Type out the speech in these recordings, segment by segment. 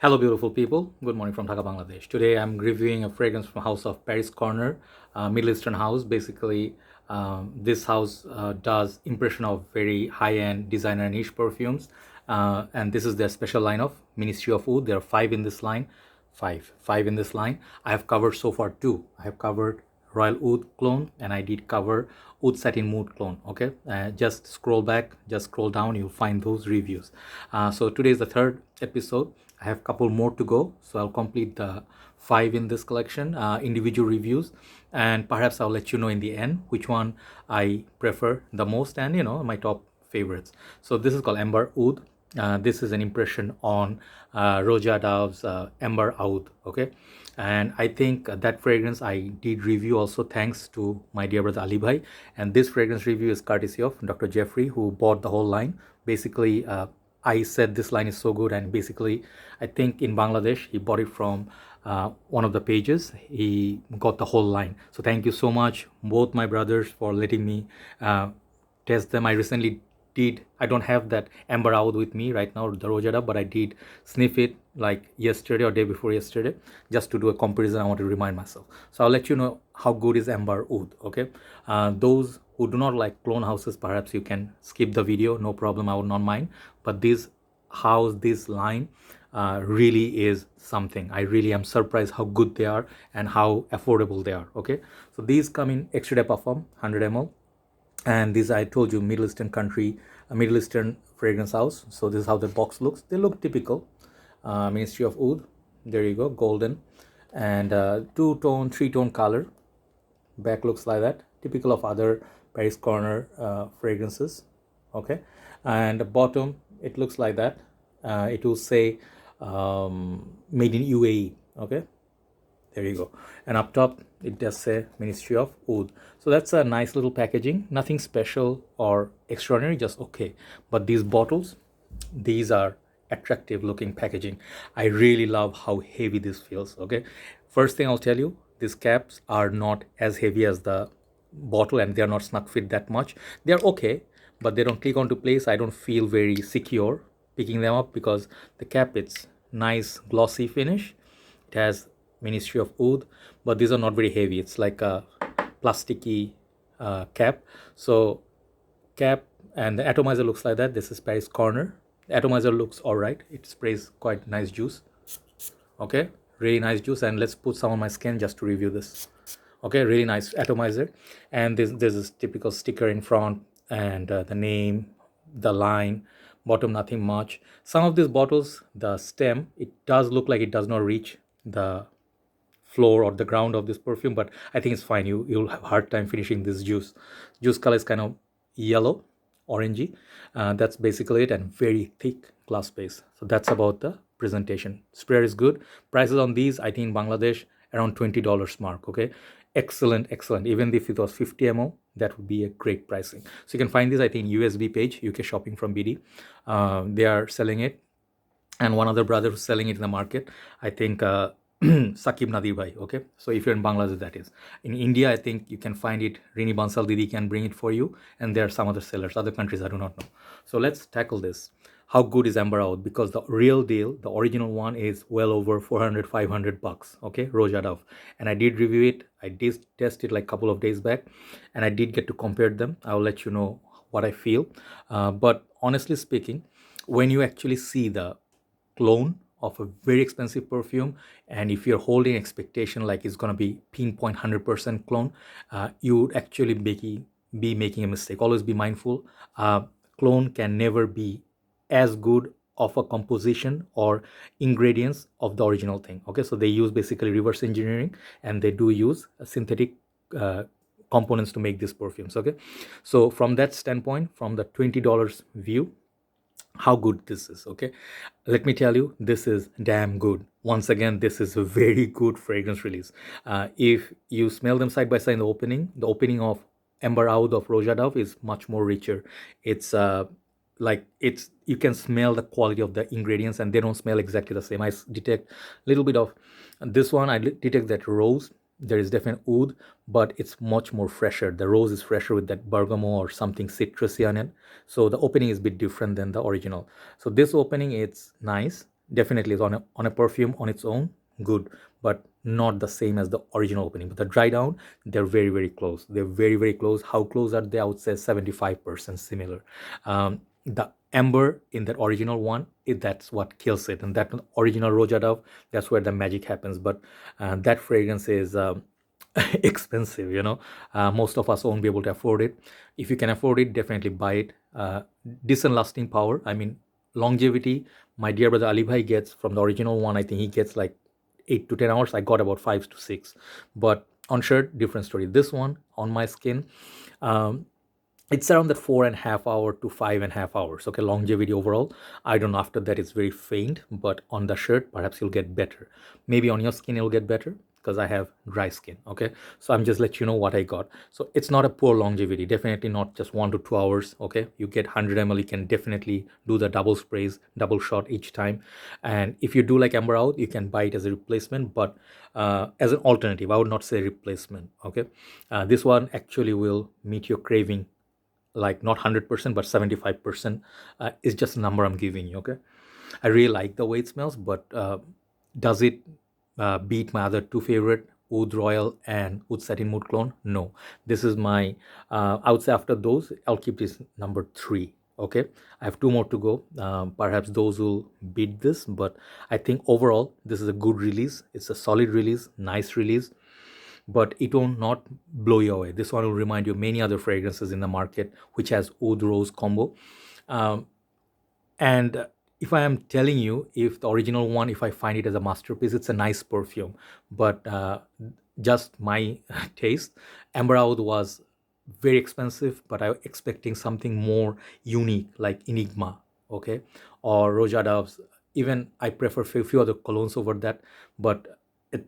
Hello, beautiful people. Good morning from Dhaka, Bangladesh. Today, I'm reviewing a fragrance from House of Paris Corner, Middle Eastern house. Basically, this house does impression of very high-end designer niche perfumes, and this is their special line of Ministry of Oud. There are five in this line, five in this line. I have covered so far two. I have covered Royal Oud clone, and I did cover Oud Satin Mood clone. Okay, just scroll back, just scroll down, you'll find those reviews. So today is the third episode. I have a couple more to go, so I'll complete the five in this collection, individual reviews, and perhaps I'll let you know in the end which one I prefer the most, and my top favorites. So this is called Amber Oud. This is an impression on Roja Dove's Amber Aoud. Okay, and I think that fragrance I did review also thanks to my dear brother Ali Bhai, and this fragrance review is courtesy of Dr. Jeffrey, who bought the whole line. Basically, I said this line is so good, and basically I think in Bangladesh he bought it from one of the pages. He got the whole line. So thank you so much, both my brothers, for letting me test them. I recently did, I don't have that Amber Aoud with me right now, the Roja Dove, but I did sniff it like yesterday or day before yesterday, just to do a comparison. I want to remind myself. So I'll let you know how good is Amber Oud. Okay, those who do not like clone houses, perhaps you can skip the video, no problem, I would not mind. But this house, this line really is something. I really am surprised how good they are and how affordable they are. Okay, so these come in extra de parfum 100 ml, and these, I told you, Middle Eastern country, a Middle Eastern fragrance house. So this is how the box looks. They look typical Ministry of Oud. There you go, golden, and two-tone, three-tone color. Back looks like that, typical of other Paris Corner fragrances. Okay, and the bottom, it looks like that. It will say made in UAE. Okay, there you go, and up top it does say Ministry of Oud. So that's a nice little packaging, nothing special or extraordinary, just okay. But these bottles, these are attractive looking packaging. I really love how heavy this feels. Okay, first thing I'll tell you, these caps are not as heavy as the bottle, and they are not snug fit that much. They are okay, but they don't click onto place. I don't feel very secure picking them up because the cap, it's nice glossy finish. It has Ministry of Oud, but these are not very heavy. It's like a plasticky cap. So cap, and the atomizer looks like that. This is Paris Corner. The atomizer looks all right. It sprays quite nice juice. Okay, really nice juice. And let's put some on my skin just to review this. Okay, really nice atomizer. And this is typical sticker in front, and the name, the line. Bottom, nothing much. Some of these bottles, the stem, it does look like it does not reach the floor or the ground of this perfume, but I think it's fine. You'll have a hard time finishing this juice. Juice color is kind of yellow, orangey. That's basically it, and very thick glass base. So that's about the presentation. Sprayer is good. Prices on these, I think in Bangladesh, around $20 mark. Okay, excellent. Even if it was 50 ml, that would be a great pricing. So you can find this, I think, USB page, UK shopping from BD. They are selling it, and one other brother who's selling it in the market, I think Sakib Nadir Bhai. Okay, so if you're in Bangladesh, that is. In India, I think you can find it. Rini Bansal Didi can bring it for you, and there are some other sellers. Other countries, I do not know. So let's tackle this. How good is Amber Aoud? Because the real deal, the original one, is well over 400, 500 bucks. Okay, Roja Dove, and I did review it. I did test it like a couple of days back, and I did get to compare them. I'll let you know what I feel. But honestly speaking, when you actually see the clone of a very expensive perfume, and if you're holding expectation like it's going to be pinpoint 100% clone, you would actually be making a mistake. Always be mindful. Clone can never be as good of a composition or ingredients of the original thing. Okay, so they use basically reverse engineering, and they do use synthetic components to make these perfumes. Okay, so from that standpoint, from the $20 view, how good this is. Okay, let me tell you, this is damn good. Once again, this is a very good fragrance release. If you smell them side by side in the opening of Amber Aoud of Roja Dove is much more richer. It's you can smell the quality of the ingredients, and they don't smell exactly the same. I detect a little bit of this one. I detect that rose. There is definite oud, but it's much more fresher. The rose is fresher with that bergamot or something citrusy on it. So the opening is a bit different than the original. So this opening, it's nice. definitely is on a perfume on its own, good, but not the same as the original opening. But the dry down, they're very, very close. They're very, very close. How close are they? I would say 75% similar. The amber in that original one, that's what kills it. And that original Roja Dove, that's where the magic happens. But that fragrance is expensive, you know. Most of us won't be able to afford it. If you can afford it, definitely buy it. Decent lasting power. I mean, longevity. My dear brother Ali Bhai gets from the original one. I think he gets like 8 to 10 hours. I got about 5 to 6. But on shirt, different story. This one on my skin, um, it's around that 4.5 hour to 5.5 hours. Okay, longevity overall. I don't know, after that it's very faint, but on the shirt perhaps you'll get better. Maybe on your skin it'll get better because I have dry skin. Okay, so I'm just let you know what I got. So it's not a poor longevity, definitely not just 1 to 2 hours. Okay, you get 100 ml, you can definitely do the double sprays, double shot each time. And if you do like Amber Out, you can buy it as a replacement, but as an alternative. I would not say replacement. Okay, this one actually will meet your craving, like not 100% but 75%. Is just a number I'm giving you. Okay, I really like the way it smells, but does it beat my other two favorite, Oud Royal and Oud Satin Mood Clone? No. This is my I would say after those I'll keep this number 3. Okay, I have 2 more to go. Perhaps those will beat this, but I think overall this is a good release. It's a solid release, nice release, but it will not blow you away. This one will remind you of many other fragrances in the market which has Oud Rose combo. Um, and if I am telling you, if the original one, if I find it as a masterpiece, it's a nice perfume. But just my taste, Amber Oud was very expensive, but I was expecting something more unique like Enigma, okay, or Roja Dove's. Even I prefer a few other colognes over that, but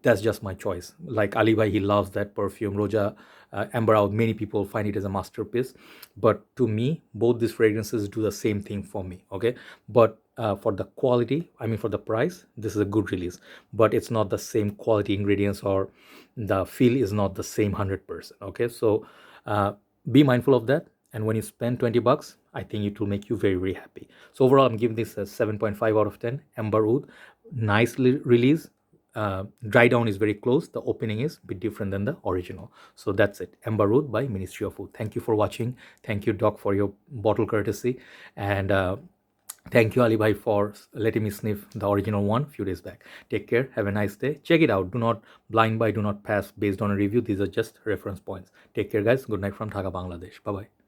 that's just my choice. Like Ali Bhai, he loves that perfume. Roja Amber Oud, many people find it as a masterpiece, but to me, both these fragrances do the same thing for me. Okay, but for the quality, I mean for the price, this is a good release, but it's not the same quality ingredients, or the feel is not the same 100%. Okay, so be mindful of that. And when you spend 20 bucks, I think it will make you very, very happy. So overall, I'm giving this a 7.5 out of 10. Amber Oud, nicely release. Dry down is very close. The opening is a bit different than the original. So that's it. Amber Oud by Ministry of Food. Thank you for watching. Thank you, Doc, for your bottle courtesy. And thank you, Ali Bhai, for letting me sniff the original one a few days back. Take care. Have a nice day. Check it out. Do not blind buy. Do not pass based on a review. These are just reference points. Take care, guys. Good night from Dhaka, Bangladesh. Bye-bye.